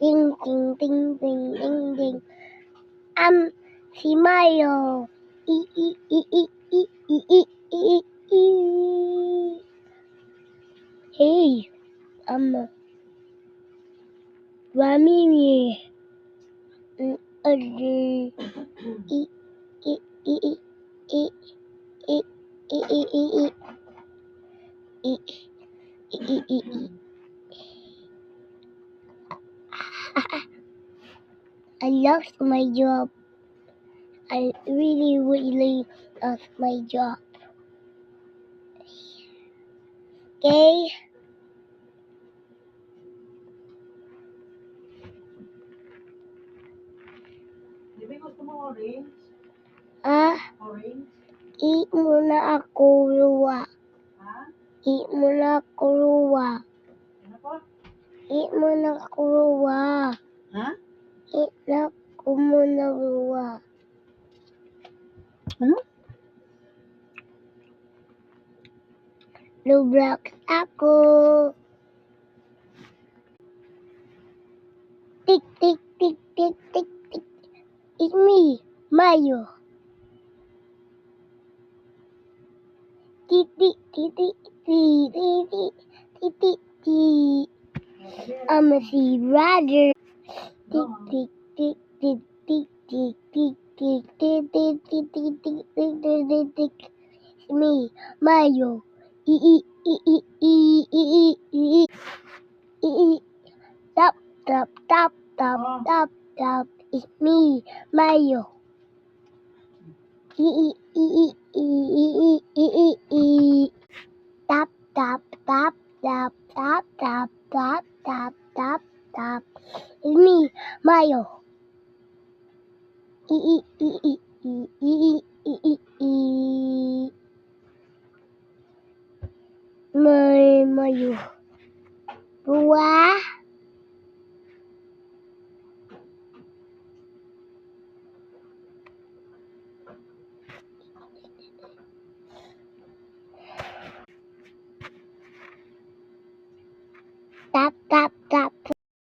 Ding, ding, ding, ding, ding, ding. I'm si Mario. E, e, e, e, e, e, e, e, e. Hey, Ramini. E, e, e, e, e, e, e, e, e, e. I lost my job. I really, really lost my job. Okay? Di ba gusto mo orange? Orange? Eat muna ako, luwa. Ha? Eat muna ako, luwa. Ano po? Eat muna ako, luwa. Ha? Eat na ako muna, luwa. Ano? Lubrak ako. Tik, tik, tik, tik, tik, tik. It's me, Mario. Tik, tik, tik, tik, tik, tik, tik, tik, tik. I'm a sea Roger. Tick, tick, tick, tick, tick, tick, tick, tick, tick, tick, tick, tick, tick, tick, tick, tick, tick. It's me, Mario. E e e e e e e e e. Tap tap tap tap tap tap. It's me, Mario. E e e e e e e e. Tap tap tap tap tap tap tap tap tap tap. It's me, Mario. E e e e e e e e e. Mario. Buah.